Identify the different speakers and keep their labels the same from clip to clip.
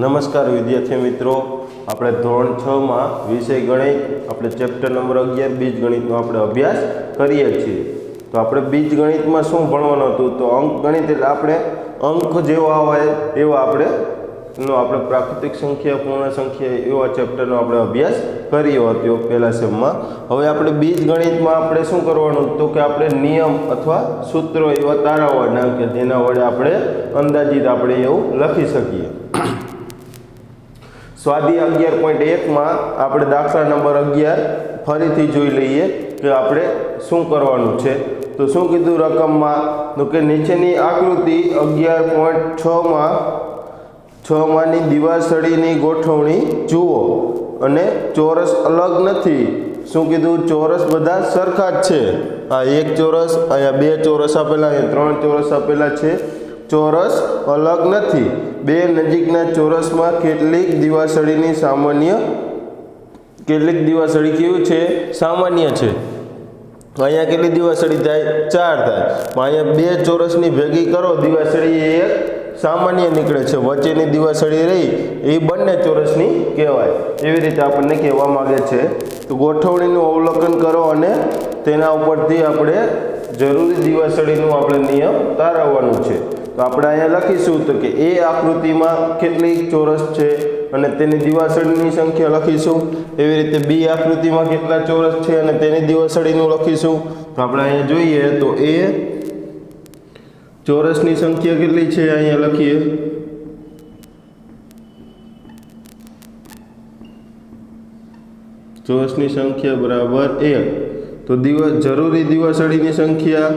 Speaker 1: नमस्कार विद्यार्थी मित्रों, આપણે ધોરણ 6 માં વિષય ગણિત આપણે ચેપ્ટર નંબર 11 બીજગણિતનો આપણે અભ્યાસ કરીએ છીએ। તો આપણે બીજગણિતમાં શું ભણવાનું હતું? તો અંકગણિત એટલે આપણે અંક જેવા હોય એવા આપણે પ્રાકૃતિક સંખ્યા, પૂર્ણ સંખ્યા એવા ચેપ્ટરનો આપણે અભ્યાસ કર્યો હતો પહેલા સેમમાં। હવે આપણે બીજગણિતમાં આપણે શું કરવાનું? તો કે આપણે નિયમ અથવા સૂત્રો એવા તારાવવાના કે જેના વડે આપણે અંદાજિત આપણે એવું લખી શકીએ। સ્વાધ્યાય 11.1 માં આપણે દાખલા નંબર 11 ફરીથી જોઈ લઈએ કે આપણે શું કરવાનું છે। તો શું કીધું રકમમાં? તો કે નીચેની આકૃતિ 11.6 માં 6 માની દિવાસળીની ગોઠવણી જુઓ અને ચોરસ અલગ નથી। શું કીધું? ચોરસ બધા સરખા જ છે। આ એક ચોરસ, અહીંયા બે ચોરસ આપેલા, અહીંયા ત્રણ ચોરસ આપેલા છે। ચોરસ અલગ નથી। બે નજીકના ચોરસમાં કેટલીક દિવાસળીની દિવાસળી કેવું છે? સામાન્ય છે। અહીંયા કેટલી દિવાસળી થાય? 4 થાય। અહીંયા બે ચોરસની ભેગી કરો, દિવાસળી એક સામાન્ય નીકળે છે। વચ્ચેની દિવાસળી રહી એ બંને ચોરસની કહેવાય। એવી રીતે આપણને કહેવા માંગે છે। તો ગોઠવણીનું અવલોકન કરો અને તેના ઉપરથી આપણે જરૂરી દિવાસળીનું આપણે નિયમ તારવવાનું છે। તો આપણે અહીંયા લખીશું તો કે એ આકૃતિમાં કેટલી ચોરસ છે અને તેની દિવાસળીની સંખ્યા લખીશું। એવી રીતે બી આકૃતિમાં કેટલા ચોરસ છે અને તેની દિવાસળીનું લખીશું। તો આપણે અહીંયા જોઈએ તો એ ચોરસની સંખ્યા કેટલી છે અહીંયા લખીએ। ચોરસની સંખ્યા બરાબર 1। તો જરૂરી દિવાસળીની સંખ્યા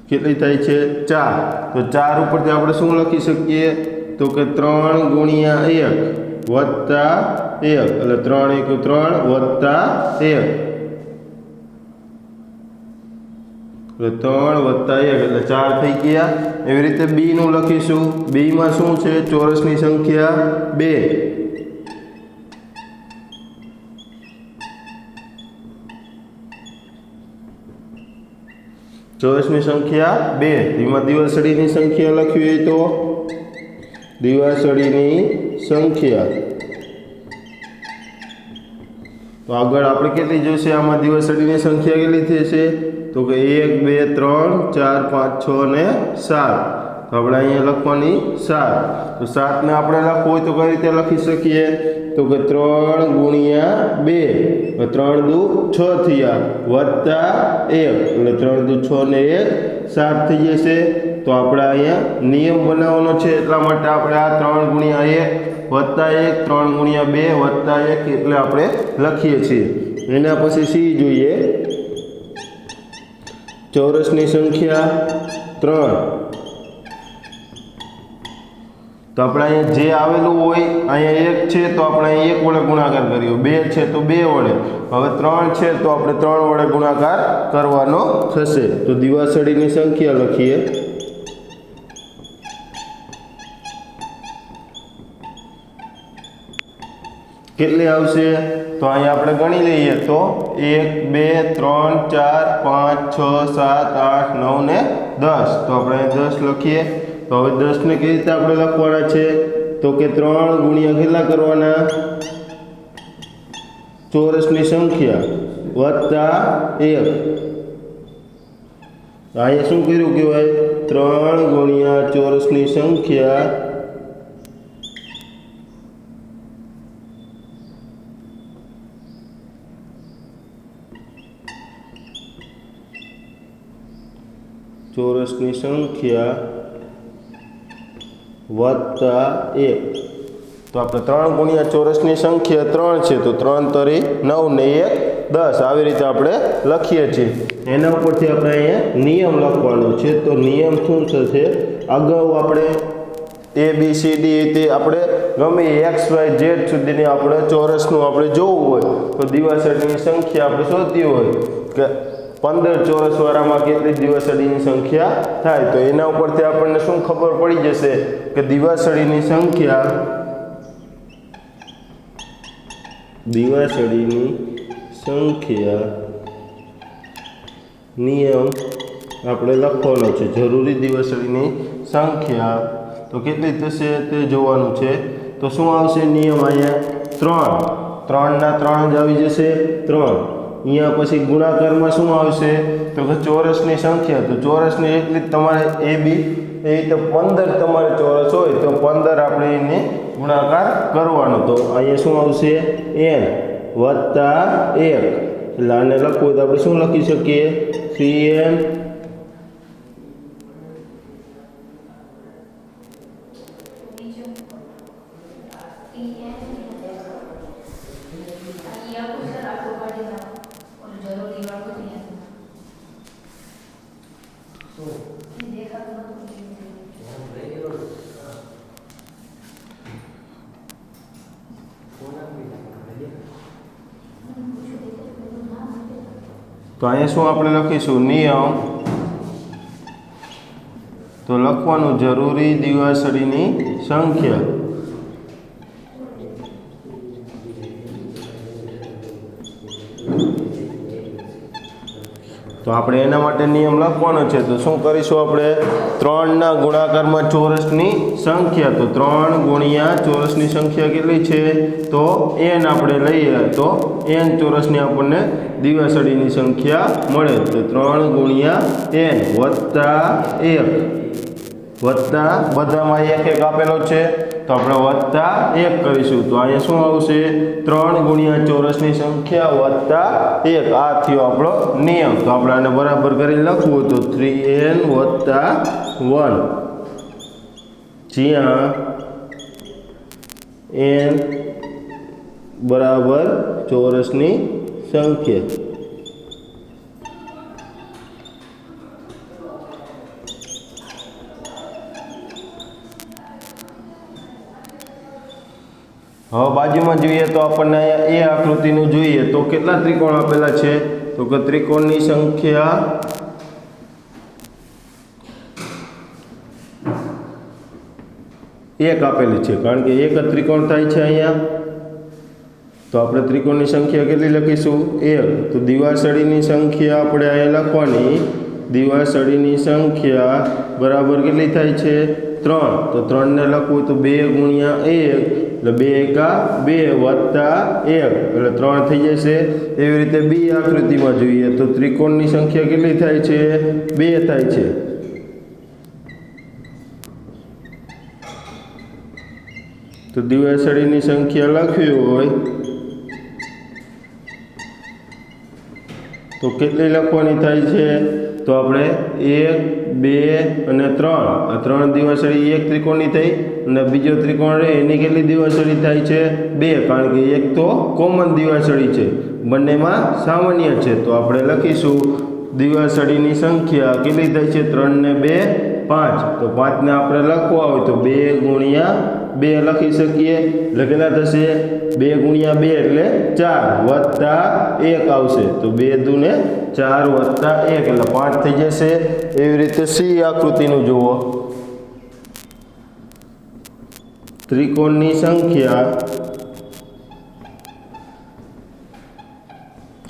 Speaker 1: કેટલી થાય છે? 4। તો 4 ઉપરથી આપણે શું લખી શકીએ? તો કે 3 ગુણ્યા 1 વત્તા 1 એટલે 3 × 3 વત્તા 1 એટલે 3 વત્તા 1 એટલે 4 થઈ ગયા। એવી રીતે બી નું લખીશું। બી માં શું છે? ચોરસની સંખ્યા 2। ચોરસની સંખ્યા 2। એમાં દિવાસળીની સંખ્યા લખવી હોય તો દિવાસળીની સંખ્યા તો આગળ આપણે કેટલી જોઈશે? આમાં દિવાસળીની સંખ્યા કેટલી થશે? તો કે 1 2 3 4 5 6 ને 7। તો આપણે અહીંયા લખવાની 7। તો 7 ને આપણે લખવું હોય તો કઈ રીતે લખી શકીએ? તો કે 3 ગુણ્યા 2 3 દુ 6 થયા વત્તા 1 એટલે 3 દુ 6 ને 1 7 થઈ જશે। તો આપણે અહીંયા નિયમ બનાવવાનો છે એટલા માટે આપણે આ 3 ગુણ્યા 1 વત્તા 1 3 ગુણ્યા 2 વત્તા 1 એટલે આપણે લખીએ છીએ। એના પછી સી જોઈએ। ચોરસની સંખ્યા 3। તો આપણે અહીંયા જે આવેલું હોય અહીંયા 1 છે તો આપણે 1 વડે ગુણાકાર કર્યો, 2 છે તો 2 વડે, હવે 3 છે તો આપણે 3 વડે ગુણાકાર કરવાનો થશે। તો દિવાસળીની સંખ્યા લખીએ। કેટલી આવશે? તો અહીંયા આપણે ગણી લઈએ તો 1 2 3 4 5 6 7 8 9 ને 10। તો આપણે 10 લખીએ। તો હવે 10 ને કેવી રીતે આપણે લખવાના છે? તો કે 3 ગુણ્યા કેટલા કરવાના? ચોરસની સંખ્યા વત્તા 1। અહીંયા શું કર્યું કહેવાય? 3 ગુણ્યા ચોરસની સંખ્યા વત્તા 1। તો આપણે 3 ગુણ્યા ચોરસની સંખ્યા 3 છે તો 3 તરી 9 ને 1 10 આવી રીતે આપણે લખીએ છીએ। એના ઉપરથી આપણે અહીંયા નિયમ લખવાનો છે। તો નિયમ શું થશે? અગાઉ આપણે ABCD તે આપણે ગમે XYZ સુધીની આપણે ચોરસનું આપણે જોવું હોય તો દિવાસળીની સંખ્યા આપણે શોધવી હોય કે 15 ચોરસ વાળામાં કેટલી દિવાસળીની સંખ્યા થાય। તો એના ઉપરથી આપણને શું ખબર પડી જશે કે દિવાસળીની સંખ્યા નિયમ આપણે લખવાનો છે જરૂરી દિવાસળીની સંખ્યા તો કેટલી થશે તે જોવાનું છે તો શું આવશે નિયમ અહીંયા 3 3 ના 3 જ આવી જશે 3 અહીંયા પછી ગુણાકારમાં શું આવશે તો કે ચોરસની સંખ્યા તો ચોરસની એટલી જ તમારે એ બી એ રીતે 15 તમારે ચોરસ હોય તો 15 આપણે એને ગુણાકાર કરવાનો તો અહીંયા શું આવશે n વત્તા 1 એટલે આને લખવું તો આપણે શું લખી શકીએ cn તો અહીંયા શું આપણે લખીશું નિયમ તો લખવાનું જરૂરી દિવાસળીની સંખ્યા તો આપણે એના માટે નિયમ લખવાનો છે તો શું કરીશું આપણે 3 ના ગુણાકારમાં ચોરસની સંખ્યા તો 3 ગુણ્યા ચોરસની સંખ્યા કેટલી છે તો n આપણે લઈએ તો n ચોરસની આપણને દિવાસળીની સંખ્યા મળે તો 3 ગુણ્યા n વત્તા 1 વત્તા બધામાં 1 1 આપેલો છે તો આપણે વત્તા 1 કરીશું તો અહીંયા શું આવશે 3 ગુણ્યા ચોરસની સંખ્યા વત્તા 1 આ થયો આપણો નિયમ તો આપણે આને બરાબર કરી લખવું તો 3n વત્તા 1 જ્યાં n બરાબર ચોરસની સંખ્યા હવે બાજુમાં જોઈએ તો આપણને અહીંયા એ આકૃતિનું જોઈએ તો કેટલા ત્રિકોણ આપેલા છે તો કે ત્રિકોણની સંખ્યા એક આપેલી છે કારણ કે એક જ ત્રિકોણ થાય છે અહીંયા તો આપણે ત્રિકોણની સંખ્યા કેટલી લખીશું 1 તો દિવાસળીની સંખ્યા આપણે અહીંયા લખવાની દિવાસળીની સંખ્યા બરાબર કેટલી થાય છે 3 તો 3 ને લખવું તો 2 ગુણ્યા 1 એટલે 2 એકા 2 વત્તા 1 એટલે 3 થઈ જશે એવી રીતે બી આકૃતિમાં જોઈએ તો ત્રિકોણની સંખ્યા કેટલી થાય છે 2 થાય છે તો દિવાસળીની સંખ્યા લખવી હોય તો કેટલી લખવાની થાય છે તો આપણે 1 2 અને 3 આ 3 દિવાસળી એક ત્રિકોણની થઈ અને બીજો ત્રિકોણ રહે એની કેટલી દિવાસળી થાય છે 2 કારણ કે એક તો કોમન દિવાસળી છે બંનેમાં સામાન્ય છે તો આપણે લખીશું દિવાસળીની સંખ્યા કેટલી થાય છે 3 ને 2 5 તો 5 ને આપણે લખવા હોય તો 2 ગુણ્યા 2 લખી શકીએ એટલે કેટલા થશે 2 ગુણ્યા 2 એટલે 4 વત્તા 1 આવશે તો 2 દૂને 4 વત્તા 1 એટલે 5 થઈ જશે એવી રીતે સી આકૃતિનું જુઓ ત્રિકોણની સંખ્યા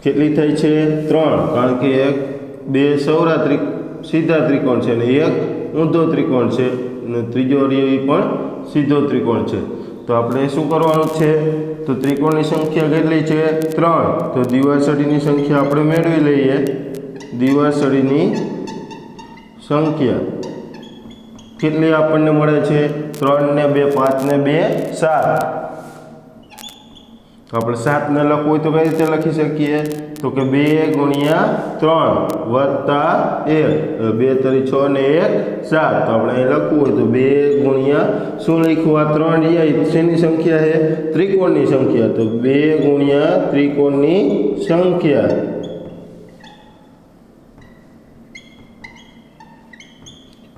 Speaker 1: કેટલી થઈ છે 3 કારણ કે 2 સૌરા સીધા ત્રિકોણ છે અને 1 ઊંધો ત્રિકોણ છે અને ત્રીજો એ પણ સીધો ત્રિકોણ છે તો આપણે શું કરવાનું છે તો ત્રિકોણની સંખ્યા કેટલી છે 3 તો દિવાસળીની સંખ્યા આપણે મેળવી લઈએ દિવાસળીની સંખ્યા કેટલી આપણને મળે છે 3 ને 2 5 ને 2 7 આપણે 7 ને લખવું હોય તો કઈ રીતે લખી શકીએ તો કે 2 ગુણ્યા 3 વત્તા 1 2 તરી 6 ને 1 7 તો આપણે અહીં લખવું હોય તો 2 ગુણ્યા શું લખવું આ 3 એ શેની સંખ્યા છે ત્રિકોણની સંખ્યા તો 2 ગુણ્યા ત્રિકોણની સંખ્યા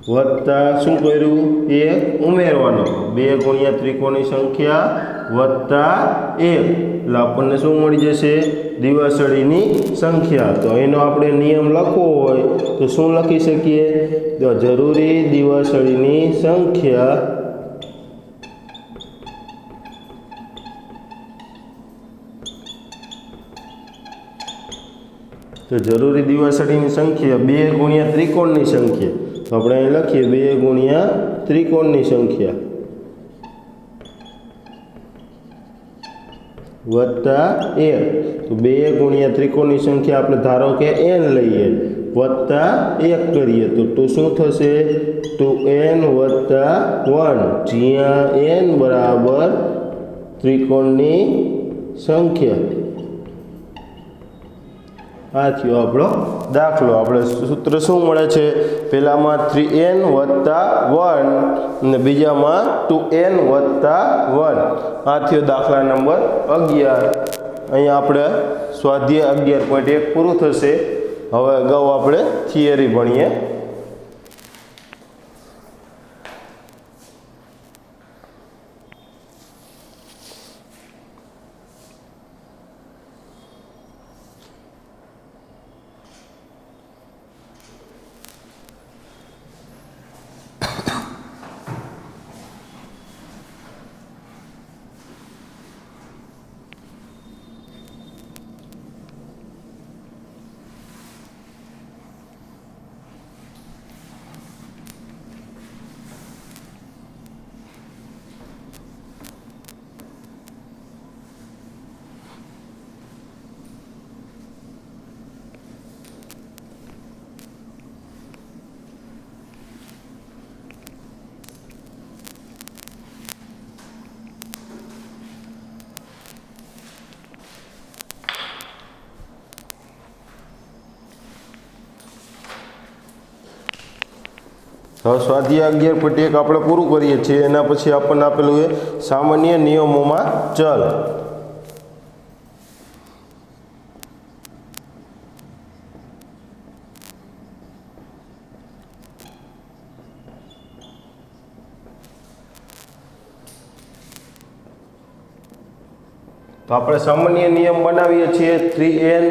Speaker 1: વત્તા શું કર્યું 1 ઉમેરવાનો 2 ગુણ્યા ત્રિકોણની સંખ્યા વત્તા 1 એટલે આપણને શું મળી જશે દિવાસળીની સંખ્યા તો એનો આપણે નિયમ લખવો હોય તો શું લખી શકીએ તો જરૂરી દિવાસળીની સંખ્યા તો જરૂરી દિવાસળીની સંખ્યા 2 ગુણ્યા ત્રિકોણની સંખ્યા, તો આપણે અહીં લખીએ 2 ગુણ્યા ત્રિકોણની સંખ્યા વત્તા n, તો 2 ગુણ્યા ત્રિકોણની સંખ્યા આપણે ધારો કે n લઈએ વત્તા 1 કરીએ તો શું થશે 2n વત્તા 1, જ્યાં n બરાબર ત્રિકોણની સંખ્યા। આ થયો આપણો દાખલો। આપણે સૂત્ર શું મળે છે, પહેલામાં 3n વત્તા 1 અને બીજામાં 2n વત્તા 1। આ થયો દાખલા નંબર 11। અહીંયા આપણે સ્વાધ્યાય 11.1 પૂરું થશે। હવે અગાઉ આપણે થિયરી ભણીએ। હવે સ્વાધ્યાય 11.1 આપણે પૂરું કરીએ છીએ। એના પછી આપણને આપેલું છે સામાન્ય નિયમોમાં ચલ। તો આપણે સામાન્ય નિયમ બનાવીએ છીએ 3n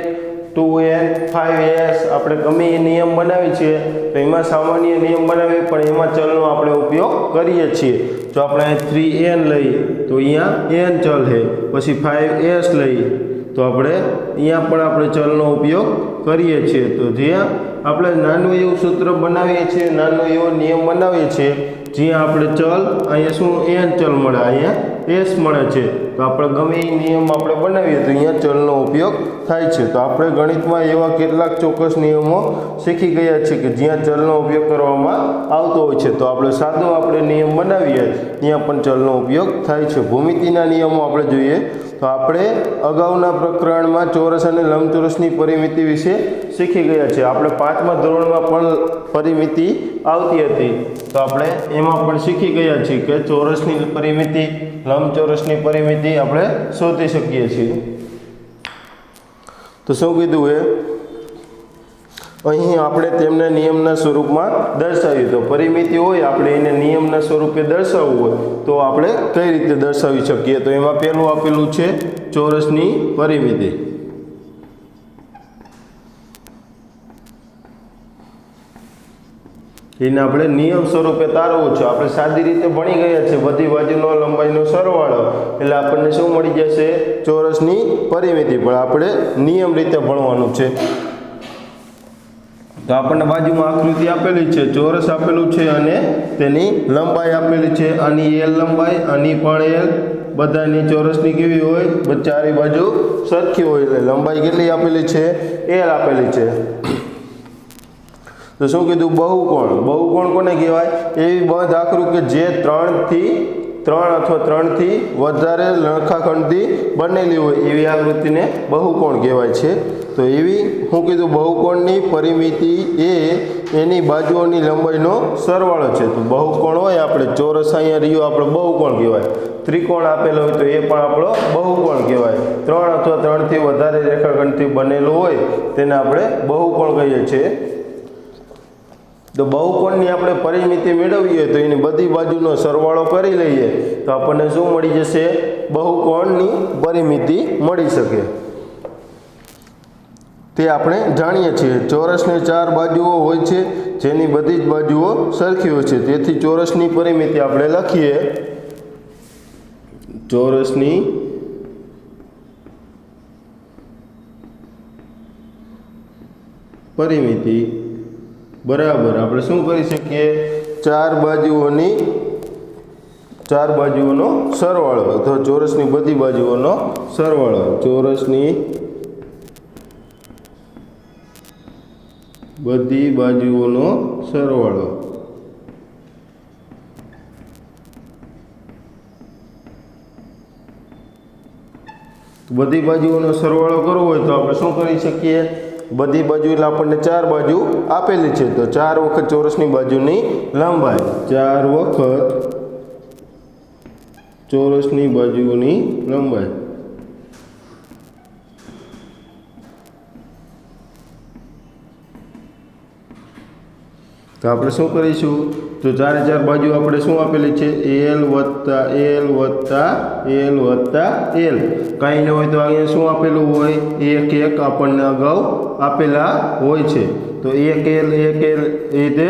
Speaker 1: 2n 5s આપણે ગમે એ નિયમ બનાવી છે તો એમાં સામાન્ય નિયમ બનાવીએ પણ એમાં ચલનો આપણે ઉપયોગ કરીએ છીએ। જો આપણે 3n લઈએ તો અહીંયા n ચલ છે, પછી 5s લઈએ તો આપણે અહીંયા પણ આપણે ચલનો ઉપયોગ કરીએ છીએ। તો જ્યાં આપણે નાનું એવું સૂત્ર બનાવીએ છીએ, નાનો એવો નિયમ બનાવીએ છીએ જ્યાં આપણે ચલ અહીંયા શું n ચલ મળે, અહીંયા s મળે છે, તો આપણે ગમે એ નિયમ આપણે બનાવીએ તો અહીંયા ચલનો ઉપયોગ થાય છે। તો આપણે ગણિતમાં એવા કેટલાક ચોક્કસ નિયમો શીખી ગયા છે કે જ્યાં ચલનો ઉપયોગ કરવામાં આવતો હોય છે। તો આપણે સાદો આપણે નિયમ બનાવીએ ત્યાં પણ ચલનો ઉપયોગ થાય છે। ભૂમિતિના નિયમો આપણે જોઈએ તો આપણે અગાઉના પ્રકરણમાં ચોરસ અને લંબચોરસની પરિમિતિ વિશે શીખી ગયા છે। આપણે 5મા ધોરણમાં પણ પરિમિતિ આવતી હતી તો આપણે એમાં પણ શીખી ગયા છીએ કે ચોરસની પરિમિતિ, લંબચોરસની પરિમિતિ આપણે શોધી શકીએ છીએ। તો શું કીધું એ અહીં આપણે તેમને નિયમના સ્વરૂપમાં દર્શાવ્યું। તો પરિમિતિ હોય આપણે એને નિયમના સ્વરૂપે દર્શાવવું હોય તો આપણે કઈ રીતે દર્શાવી શકીએ, તો એમાં પહેલું આપેલું છે ચોરસની પરિમિતિ। એને આપણે નિયમ સ્વરૂપે તારવવું છે। આપણે સાદી રીતે ભણી ગયા છે બધી બાજુનો લંબાઈનો સરવાળો, એટલે આપણને શું મળી જશે ચોરસની પરિમિતિ, પણ આપણે નિયમ રીતે ભણવાનું છે। તો આપણને બાજુમાં આકૃતિ આપેલી છે, ચોરસ આપેલું છે અને તેની લંબાઈ આપેલી છે। આની l લંબાઈ, આની પણ l, બધાની ચોરસની કેવી હોય ચારે બાજુ સરખી હોય, એટલે લંબાઈ કેટલી આપેલી છે l આપેલી છે। તો શું કીધું બહુકોણ, બહુકોણ કોને કહેવાય, એવી બંધ આકૃતિ કે જે 3 અથવા 3 થી વધારે રેખાખંડથી બનેલી હોય એવી આકૃતિને બહુકોણ કહેવાય છે। તો એવી શું કીધું બહુકોણની પરિમિતિ એ એની બાજુઓની લંબાઈનો સરવાળો છે। તો બહુકોણ હોય આપણે ચોરસ અહીંયા રહ્યું આપણે બહુકોણ કહેવાય, ત્રિકોણ આપેલો હોય તો એ પણ આપણો બહુકોણ કહેવાય। 3 અથવા 3 થી વધારે રેખાખંડથી બનેલું હોય તેને આપણે બહુકોણ કહીએ છીએ। તો બહુકોણની આપણે પરિમિતિ મેળવીએ હોય તો એની બધી બાજુનો સરવાળો કરી લઈએ તો આપણને શું મળી જશે બહુકોણની પરિમિતિ મળી શકે। તે આપણે જાણીએ છીએ। ચોરસને 4 બાજુઓ હોય છે જેની બધી જ બાજુઓ સરખી હોય છે, તેથી ચોરસની પરિમિતિ આપણે લખીએ ચોરસની પરિમિતિ બરાબર આપણે શું કરી શકીએ, ચાર બાજુઓનો સરવાળો અથવા ચોરસની બધી બાજુઓનો સરવાળો, ચોરસની બધી બાજુઓનો સરવાળો. બધી બાજુઓનો સરવાળો કરવો હોય તો આપણે શું કરી શકીએ, બધી બાજુ એટલે આપણને ચાર બાજુ આપેલી છે તો 4 વખત ચોરસની બાજુની લંબાઈ, 4 વખત ચોરસની બાજુની લંબાઈ. તો આપણે શું કરીશું, તો ચારે ચાર બાજુ આપણે શું આપેલી છે, L વત્તા L કાંઈ ન હોય તો અહીંયા શું આપેલું હોય, 1 આપણને અગાઉ આપેલા હોય છે તો 1 L એ રીતે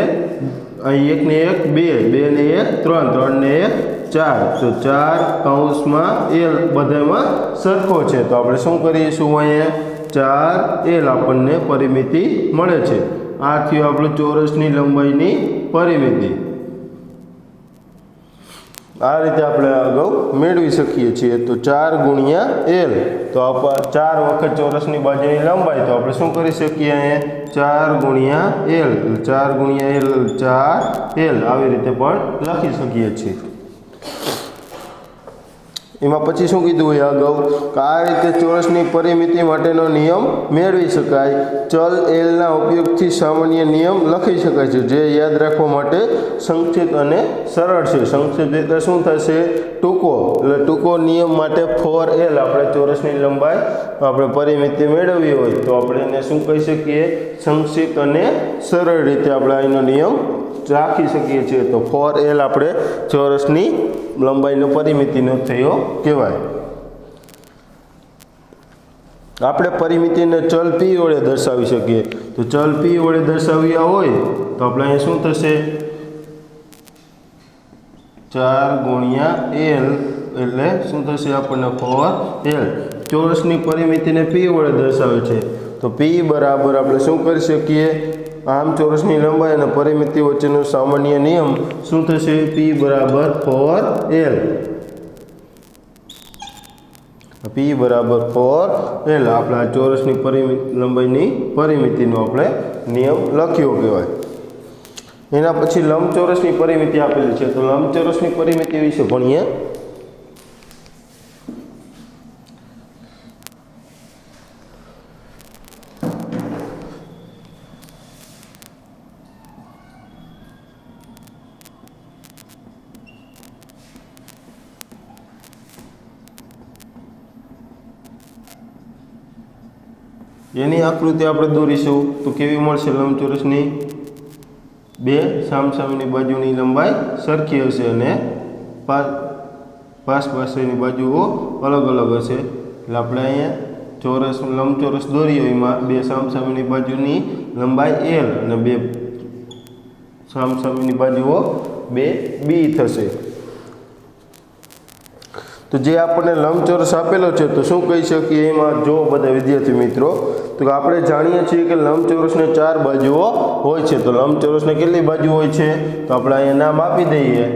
Speaker 1: અહીં 1 ને 1 2 2 ને 1 3 3 ને 1 4 તો 4 કૌંસમાં L બધામાં સરખો છે તો આપણે શું કરીશું, અહીંયા 4 L આપણને પરિમિતિ મળે છે. આ થયું આપણું ચોરસની લંબાઈની પરિમિતિ. આ રીતે આપણે અગાઉ મેળવી શકીએ છીએ. તો 4 ગુણ્યા L તો 4 વખત ચોરસની બાજુની લંબાઈ તો આપણે શું કરી શકીએ, અહીંયા 4 ગુણ્યા L 4 ગુણ્યા L 4 L આવી રીતે પણ લખી શકીએ છીએ. એમાં પછી શું કીધું હોય અગાઉ કે આ રીતે ચોરસની પરિમિતિ માટેનો નિયમ મેળવી શકાય. ચલ એલના ઉપયોગથી સામાન્ય નિયમ લખી શકાય છે જે યાદ રાખવા માટે સંક્ષિપ્ત અને સરળ છે. સંક્ષિપ્ત એટલે શું થશે, ટૂંકો, એટલે ટૂંકો નિયમ માટે 4L આપણે ચોરસની લંબાઈ આપણે પરિમિતિ મેળવવી હોય તો આપણે એને શું કહી શકીએ, સંક્ષિપ્ત અને સરળ રીતે આપણે આનો નિયમ રાખી શકીએ છીએ. તો 4L આપણે ચોરસની લંબાઈનો પરિમિતિનો થયો કહેવાય. આપણે પરિમિતિને ચલ P વડે દર્શાવી શકીએ. તો ચલ P વડે દર્શાવ્યા હોય તો આપણે અહીંયા શું થશે, 4 ગુણ્યા L એટલે શું થશે આપણને 4L. ચોરસની પરિમિતિને P વડે દર્શાવે છે તો P બરાબર આપણે શું કરી શકીએ, આમ ચોરસની લંબાઈ અને પરિમિતિ વચ્ચેનો સામાન્ય નિયમ શું થશે, P બરાબર 4L. P બરાબર 4L આપણે આ ચોરસની લંબાઈની પરિમિતિનો આપણે નિયમ લખ્યો કહેવાય. એના પછી લંબચોરસની પરિમિતિ આપેલી છે તો લંબચોરસની પરિમિતિ વિશે ભણીએ. એની આકૃતિ આપણે દોરીશું તો કેવી મળશે, લંબચોરસની બે સામસામેની બાજુની લંબાઈ સરખી હશે અને પાસેની બાજુઓ અલગ અલગ હશે. એટલે આપણે અહીંયા લંબચોરસ દોરીએ એમાં બે સામસામેની બાજુની લંબાઈ L અને બે સામસામેની બાજુઓ 2B થશે. તો જે આપણને લંબચોરસ આપેલો છે તો શું કહી શકીએ એમાં, જો બધા વિદ્યાર્થી મિત્રો, તો આપણે જાણીએ છીએ કે લંબચોરસને 4 બાજુઓ હોય છે. તો લંબચોરસને કેટલી બાજુ હોય છે, તો આપણે અહીંયા નામ આપી દઈએ,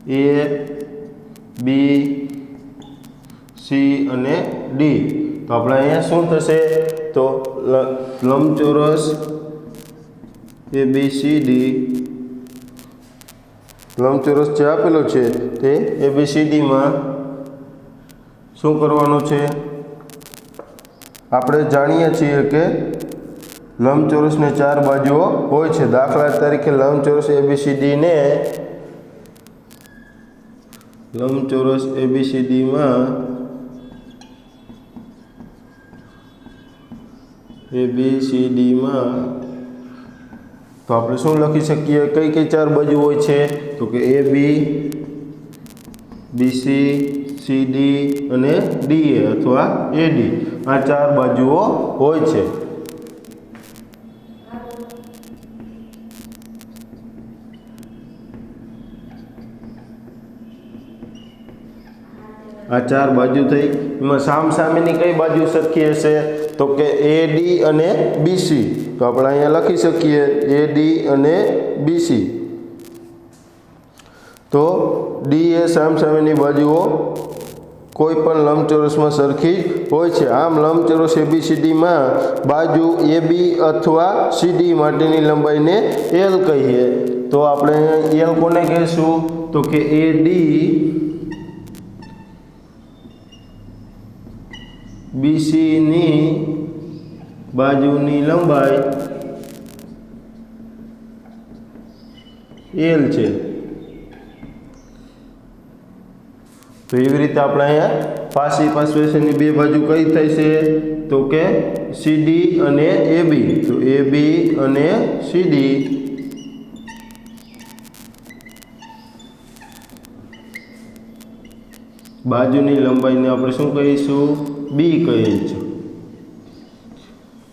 Speaker 1: A B C અને D. તો આપણે અહીંયા શું થશે, તો લંબચોરસ ABCD, લંબચોરસ જે આપેલો છે તે ABCD માં શું કરવાનું છે, આપણે જાણીએ છીએ કે લંબચોરસને 4 બાજુઓ હોય છે. દાખલા તરીકે લંબચોરસ ABCD ને લંબચોરસ ABCD માં તો આપણે શું લખી શકીએ, કઈ 4 બાજુ હોય છે, તો કે AB BC CD અને DA અથવા AD આ 4 બાજુઓ હોય છે. આ 4 બાજુ થઈ। એમાં સામસામેની કઈ બાજુ સરખી હશે તો કે AD અને BC। તો આપણે અહીંયા લખી શકીએ AD અને BC। તો D એ સામસામેની બાજુઓ કોઈ પણ લંબચોરસમાં સરખી હોય છે। આમ લંબચોરસ ABCD માં બાજુ AB અથવા CD માટેની લંબાઈને L કહીએ। તો આપણે L કોને કહીશું તો કે AD BC ની બાજુની લંબાઈ L છે। તો એવી રીતે આપણે અહીંયા પાસી પાસવેશનની બે બાજુ કઈ થઈ છે તો કે CD અને AB। તો AB અને CD બાજુની લંબાઈને આપણે શું કહીશું B કહીશું।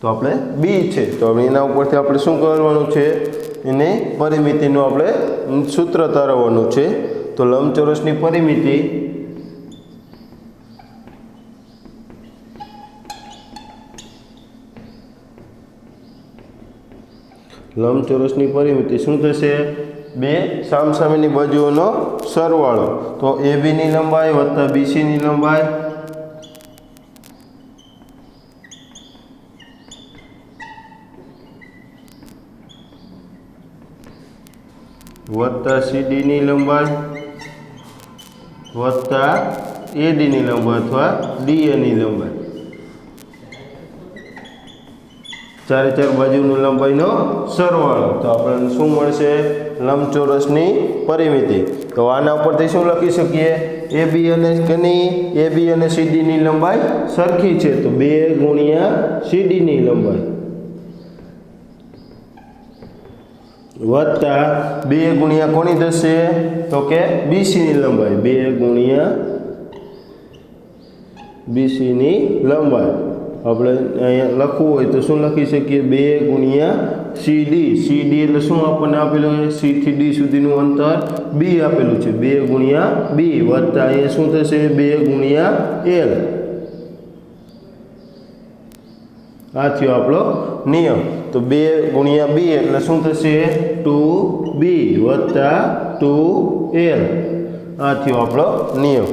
Speaker 1: તો આપણે B છે। તો હવે એના ઉપરથી આપણે શું કરવાનું છે એને પરિમિતિનું આપણે સૂત્ર તારવવાનું છે। તો લંબચોરસની પરિમિતિ શું થશે બે સામસામેની બાજુઓનો સરવાળો। તો AB ની લંબાઈ વત્તા BC ની લંબાઈ વત્તા CD ની લંબાઈ વત્તા AD ની લંબાઈ અથવા DA ની લંબાઈ। ચારે ચાર બાજુની લંબાઈનો સરવાળો। તો આપણને શું મળશે લંબચોરસની પરિમિતિ। તો આના ઉપરથી શું લખી શકીએ AB અને CD ની લંબાઈ સરખી છે। તો 2 ગુણ્યા CD ની લંબાઈ વત્તા 2 ગુણ્યા કોની થશે તો કે BC ની લંબાઈ 2 ગુણ્યા BC ની લંબાઈ। આપણે અહીંયા લખવું હોય તો શું લખી શકીએ 2 ગુણ્યા CD એટલે શું આપણને આપેલું છે C થી D સુધીનું અંતર B આપેલું છે 2 ગુણ્યા B વત્તા અહીંયા શું થશે 2 ગુણ્યા L। આ થયો આપણો નિયમ। તો 2 ગુણ્યા B એટલે શું થશે 2B વત્તા 2L। આ થયો આપણો નિયમ।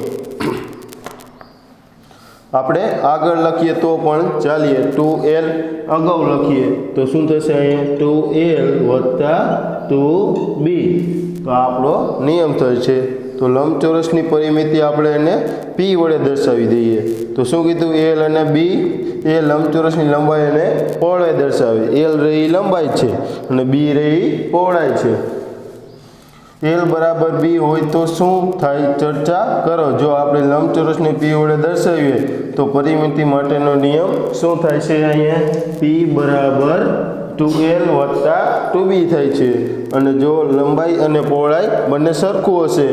Speaker 1: આપણે આગળ લખીએ તો પણ ચાલીએ 2L અગાઉ લખીએ તો શું થશે અહીંયા 2L વત્તા 2B। તો આપણો નિયમ થયો છે। તો લંબચોરસની પરિમિતિ આપણે એને P વડે દર્શાવી દઈએ। તો શું કીધું L અને B એ લંબચોરસની લંબાઈ અને પહોળાઈ દર્શાવે। L રહી લંબાઈ છે અને B રહી પહોળાઈ છે। L બરાબર B હોય તો શું થાય ચર્ચા કરો। જો આપણે લંબચોરસને P વડે દર્શાવીએ તો પરિમિતિ માટેનો નિયમ શું થાય છે અહીંયા P બરાબર 2L વત્તા 2B થાય છે। અને જો લંબાઈ અને પહોળાઈ બંને સરખું હશે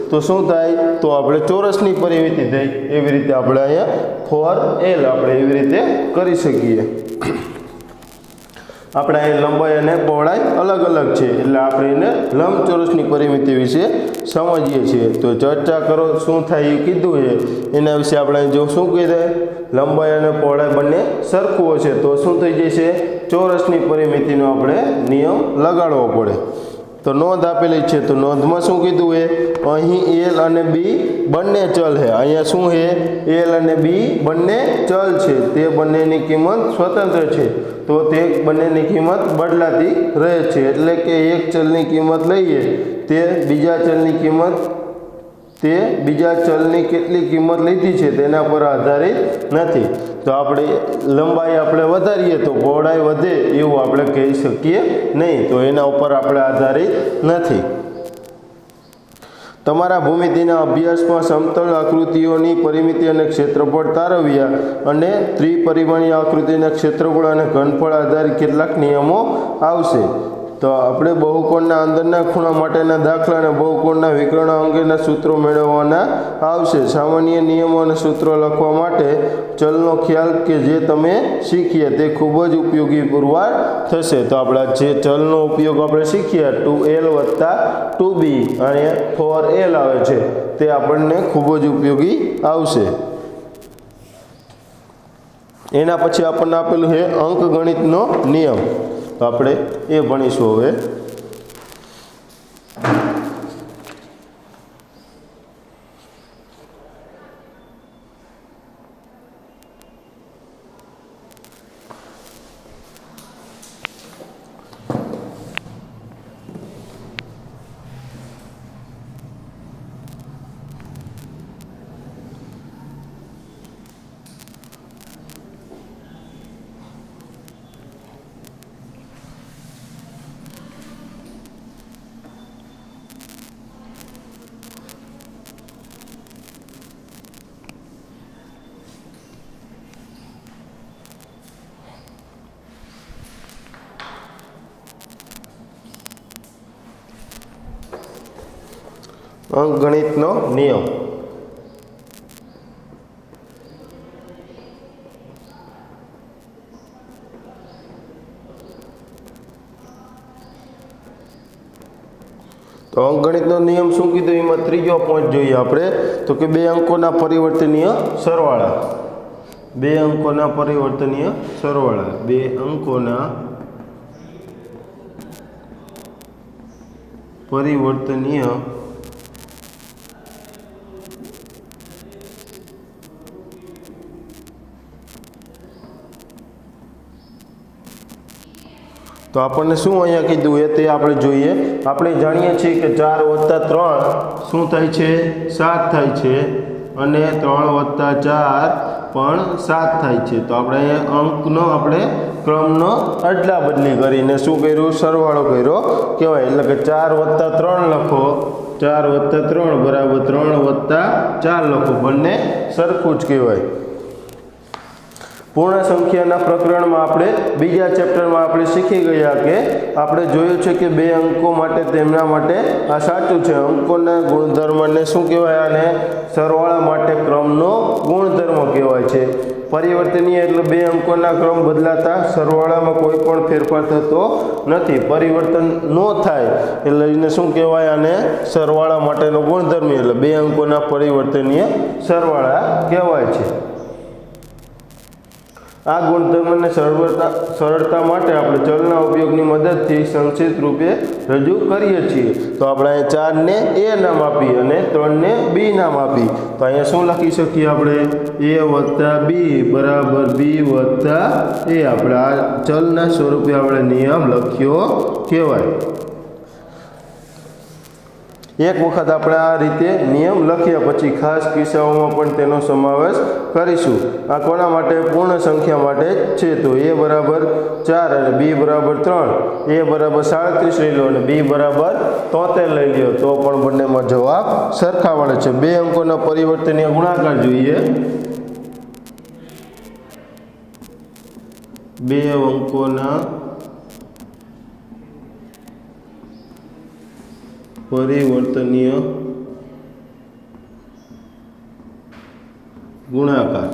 Speaker 1: તો શું થાય તો આપણે ચોરસની પરિમિતિ થઈ। એવી રીતે આપણે અહીંયા 4L આપણે એવી રીતે કરી શકીએ। આપણે અહીં લંબાઈ અને પહોળાઈ અલગ અલગ છે એટલે આપણે એને લંબચોરસની પરિમિતિ વિશે સમજીએ છીએ। તો ચર્ચા કરો શું થાય એ કીધું છે એના વિશે આપણે જો શું કીધું લંબાઈ અને પહોળાઈ બંને સરખું હશે તો શું થઈ જશે ચોરસની પરિમિતિનો આપણે નિયમ લગાડવો પડે। તો નોંધ આપેલી છે તો નોંધમાં શું કીધું છે અહીં L અને B બંને ચલ છે। અહીંયા શું છે L અને B બંને ચલ છે તે બંનેની કિંમત સ્વતંત્ર છે। તો તે બંનેની કિંમત બદલાતી રહે છે એટલે કે એક ચલની કિંમત લઈએ તે બીજા ચલની કેટલી કિંમત લીધી છે તેના પર આધારિત નથી। તો આપણે લંબાઈ આપણે વધારીએ તો પહોળાઈ વધે એવું આપણે કહી શકીએ નહીં। તો એના ઉપર આપણે આધારિત નથી। તમારા ભૂમિતિના અભ્યાસમાં સમતલ આકૃતિઓની પરિમિતિ અને ક્ષેત્રફળ તારવ્યા અને ત્રિપરિમાણીય આકૃતિના ક્ષેત્રફળ અને ઘનફળ આધારિત કેટલાક નિયમો આવશે। તો આપણે બહુકોણના અંદરના ખૂણા માટેના દાખલા અને બહુકોણના વિકર્ણ અંગેના સૂત્રો મેળવવાના આવશે. સામાન્ય નિયમો અને સૂત્રો લખવા માટે ચલનો ખ્યાલ કે જે તમે શીખીએ તે ખૂબ જ ઉપયોગી પુરવાર થશે. તો આપણે જે ચલનો ઉપયોગ આપણે શીખ્યા 2l + 2b અને 4l આવે છે તે આપણને ખૂબ જ ઉપયોગી આવશે. એના પછી આપણને આપેલું છે અંકગણિતનો નિયમ. તો આપણે એ ભણીશું હવે. અંકગણિતનો નિયમ. તો અંકગણિતનો નિયમ શું કીધું, એમાં ત્રીજો પોઈન્ટ જોઈએ આપણે. તો કે બે અંકોના પરિવર્તનીય સરવાળા. બે અંકોના પરિવર્તનીય સરવાળા. બે અંકોના પરિવર્તનીય તો આપણને શું અહીંયા કીધું એ તે આપણે જોઈએ. આપણે જાણીએ છીએ કે 4 + 3 શું થાય છે, 7 થાય છે, અને 3 + 4 પણ 7 થાય છે. તો આપણે અહીંયા અંકનો આપણે ક્રમનો અદલા બદલી કરીને શું કર્યું, સરવાળો કર્યો કહેવાય. એટલે કે 4 + 3 લખો, 4 + 3 = 3 + 4 લખો, બંને સરખું જ કહેવાય. પૂર્ણ સંખ્યાના પ્રકરણમાં આપણે બીજા ચેપ્ટરમાં આપણે શીખી ગયા કે આપણે જોયું છે કે બે અંકો માટે તેમના માટે આ સાચું છે. અંકોના ગુણધર્મને શું કહેવાય, આને સરવાળા માટે ક્રમનો ગુણધર્મ કહેવાય છે. પરિવર્તનીય એટલે બે અંકોના ક્રમ બદલાતા સરવાળામાં કોઈ પણ ફેરફાર થતો નથી. પરિવર્તન ન થાય એટલે એને શું કહેવાય, આને સરવાળા માટેનો ગુણધર્મ એટલે બે અંકોના પરિવર્તનીય સરવાળા કહેવાય છે. આ ગુણધર્મને સરળતા માટે આપણે ચલના ઉપયોગની મદદથી સંક્ષિપ્ત રૂપે રજૂ કરીએ છીએ. તો આપણે અહીંયા 4 ને a નામ આપી અને 3 ને b નામ આપી. તો અહીંયા શું લખી શકીએ આપણે, a + b = b + a. આપણે આ ચલના સ્વરૂપે આપણે નિયમ લખ્યો કહેવાય. એક વખત આપણે આ રીતે નિયમ લખ્યા પછી ખાસ કિસ્સાઓમાં પણ તેનો સમાવેશ કરીશું. આ કોના માટે, પૂર્ણ સંખ્યા માટે છે. તો a = 4 અને b = 3. a = 37 લઈ લો અને b = 73 લઈ લો તો પણ બંનેમાં જવાબ સરખા મળે છે. બે અંકોના પરિવર્તનીય ગુણાકાર જોઈએ. બે અંકોના પરિવર્તનીય ગુણાકાર.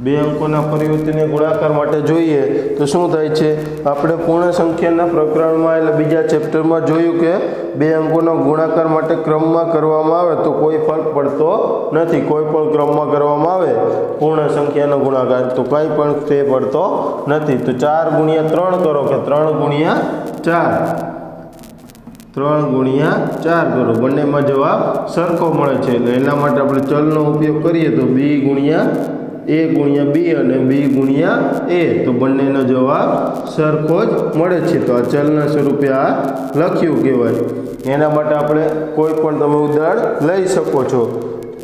Speaker 1: બે અંકોના પરિવર્તનીય ગુણાકાર માટે જોઈએ તો શું થાય છે, આપણે પૂર્ણ સંખ્યાના પ્રકરણમાં એટલે બીજા ચેપ્ટરમાં જોયું કે બે અંકોના ગુણાકાર માટે ક્રમમાં કરવામાં આવે તો કોઈ ફરક પડતો નથી. કોઈ પણ ક્રમમાં કરવામાં આવે પૂર્ણ સંખ્યાનો ગુણાકાર તો કંઈ પણ ફેર પડતો નથી. તો 4 × 3 કરો કે 3 × 4, 3 × 4 કરો, બંનેમાં જવાબ સરખો મળે છે. એટલે એના માટે આપણે ચલનો ઉપયોગ કરીએ તો b × b અને b × a, તો બંનેનો જવાબ સરખો જ મળે છે. તો આ ચલના સ્વરૂપે આ લખ્યું કહેવાય. એના માટે આપણે કોઈ પણ તમે ઉદાહરણ લઈ શકો છો.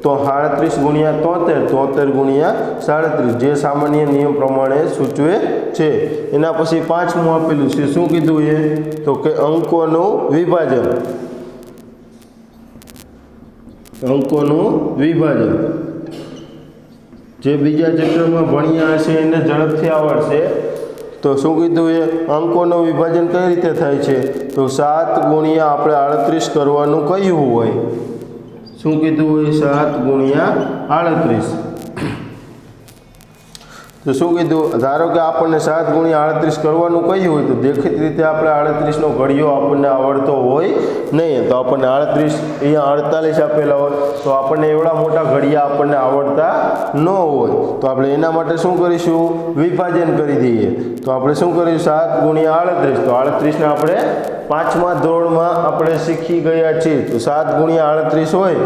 Speaker 1: તો 38 × 73, 73 × 37 જે સામાન્ય નિયમ પ્રમાણે સૂચવે છે. એના પછી 5મું આપેલું છે, શું કીધું એ, તો કે અંકોનું વિભાજન. અંકોનું વિભાજન જે બીજા ચેપ્ટરમાં ભણ્યા હશે એને ઝડપથી આવડશે. તો શું કીધું એ અંકોનું વિભાજન કઈ રીતે થાય છે તો 7 ગુણ્યા આપણે 38 કરવાનું કહ્યું હોય શું કીધું હોય 7 ગુણ્યા 38 તો શું કીધું ધારો કે આપણને 7 ગુણ્યા 38 કરવાનું કહ્યું હોય તો દેખીતી રીતે આપણે 38 નો ઘડિયો આપણને આવડતો હોય નહીં તો આપણને 38 અહીંયા 48 આપેલા હોય તો આપણને એવડા મોટા ઘડિયા આપણને આવડતા ન હોય તો આપણે એના માટે શું કરીશું વિભાજન કરી દઈએ તો આપણે શું કરીશું 7 ગુણ્યા 38 તો 38 ને આપણે 5મા ધોરણમાં આપણે શીખી ગયા છીએ તો 7 ગુણ્યા 38 હોય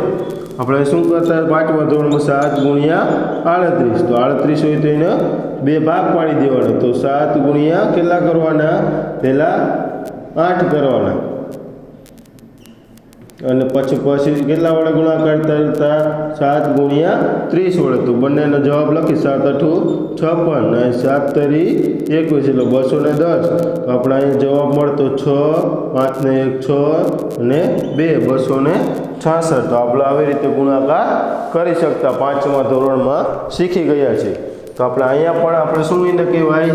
Speaker 1: આપણે શું કરતા 5મા ધોરણમાં 7 ગુણ્યા 38 તો 38 હોય તો એને બે ભાગ પાડી દેવાના તો 7 ગુણ્યા કેટલા કરવાના પહેલા 8 કરવાના અને પછી કેટલા વડે ગુણાકાર કરતા 7 ગુણ્યા 30 વડે તો બંનેનો જવાબ લખી 7 × 8 = 56 અને 7 તરી 21 એટલે 210 તો આપણે અહીં જવાબ મળતો 6 5 ને 1 6 અને 2 266 તો આપણે આવી રીતે ગુણાકાર કરી શકતા 5મા ધોરણમાં શીખી ગયા છે તો આપણે અહીંયા પણ આપણે શું એને કહેવાય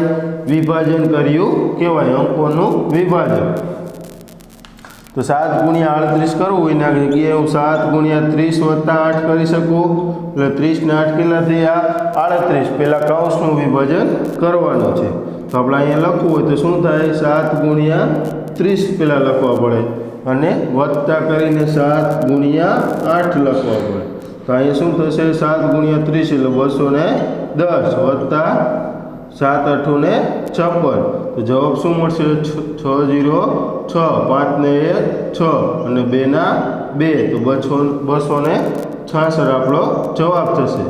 Speaker 1: વિભાજન કર્યું કહેવાય અંકોનું વિભાજન તો 7 ગુણ્યા 38 કરવું એના જગ્યાએ હું 7 ગુણ્યા 30 વત્તા 8 કરી શકું એટલે 30 ને 8 કેટલા થયા 38 પહેલાં કૌંસનું વિભાજન કરવાનું છે તો આપણે અહીંયા લખવું હોય તો શું થાય 7 ગુણ્યા 30 પહેલાં લખવા પડે અને વત્તા કરીને 7 ગુણ્યા 8 લખવા પડે તો અહીંયા શું થશે 7 ગુણ્યા 30 એટલે 210 વત્તા 7 8 ને 56 તો જવાબ શું મળશે 606 5 ને 1 6 અને 2 ના 2 તો 266 આપણો જવાબ થશે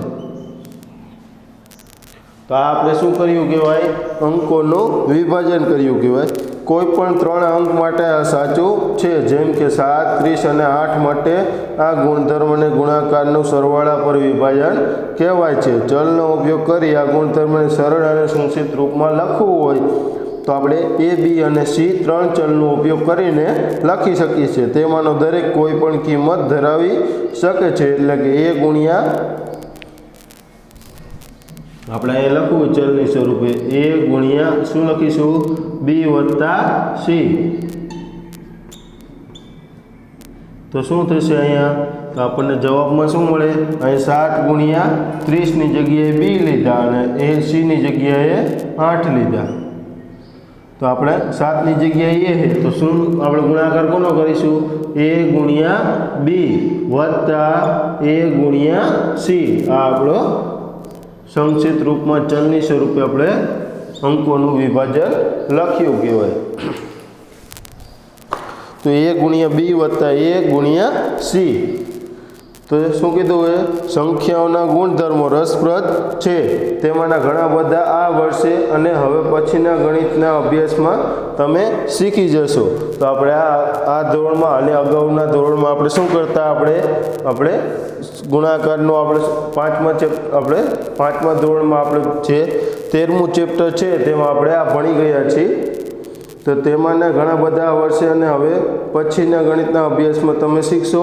Speaker 1: તો આ આપણે શું કર્યું કહેવાય અંકોનું વિભાજન કર્યું કહેવાય કોઈ પણ 3 અંક માટે આ સાચું છે જેમ કે 7 30 અને 8 માટે આ ગુણધર્મને ગુણાકારનું સરવાળા પર વિભાજન કહેવાય છે ચલનો ઉપયોગ કરી આ ગુણધર્મને સરળ અને સંક્ષિપ્ત રૂપમાં લખવું હોય તો આપણે A B અને C 3 ચલનો ઉપયોગ કરીને લખી શકીએ છીએ તેમાંનો દરેક કોઈ પણ કિંમત ધરાવી શકે છે એટલે કે A ગુણ્યા આપણે અહીં લખવું ચલની સ્વરૂપે A ગુણ્યા શું લખીશું B વત્તા C તો શું થશે અહીંયા તો આપણને જવાબમાં શું મળે અહીં 7 ગુણ્યા 30 ની જગ્યાએ B લીધા અને C ની જગ્યાએ 8 લીધા તો આપણે 7 ની જગ્યાએ A છે તો શું આપણે ગુણાકાર કોનો કરીશું A ગુણ્યા B વત્તા A ગુણ્યા C આ આપણો સંક્ષિપ્ત રૂપમાં ચલની સ્વરૂપે આપણે અંકોનું વિભાજન લખ્યું કહેવાય તો A ગુણ્યા B વત્તા A ગુણ્યા C તો શું કીધું એ સંખ્યાઓના ગુણધર્મો રસપ્રદ છે તેમાંના ઘણા બધા આ વર્ષે અને હવે પછીના ગણિતના અભ્યાસમાં તમે શીખી જશો તો આપણે આ ધોરણમાં અને અગાઉના ધોરણમાં આપણે શું કરતા આપણે ગુણાકારનો આપણે પાંચમા ધોરણમાં આપણે જે 13મું ચેપ્ટર છે તેમાં આપણે આ ભણી ગયા છીએ તો તેમાંના ઘણા બધા વર્ષે અને હવે પછીના ગણિતના અભ્યાસમાં તમે શીખશો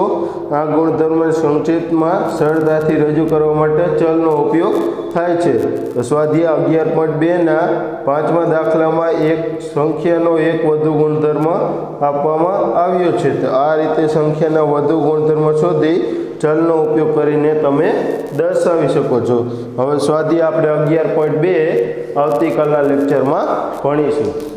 Speaker 1: આ ગુણધર્મ સંક્ષિપ્તમાં સરળતાથી રજૂ કરવા માટે ચલનો ઉપયોગ થાય છે તો સ્વાધ્યાય 11.2ના 5મા દાખલામાં એક સંખ્યાનો એક વધુ ગુણધર્મ આપવામાં આવ્યો છે તો આ રીતે સંખ્યાના વધુ ગુણધર્મ શોધી ચલનો ઉપયોગ કરીને તમે દર્શાવી શકો છો હવે સ્વાધ્યાય આપણે 11.2 આવતીકાલના લેક્ચરમાં ભણીશું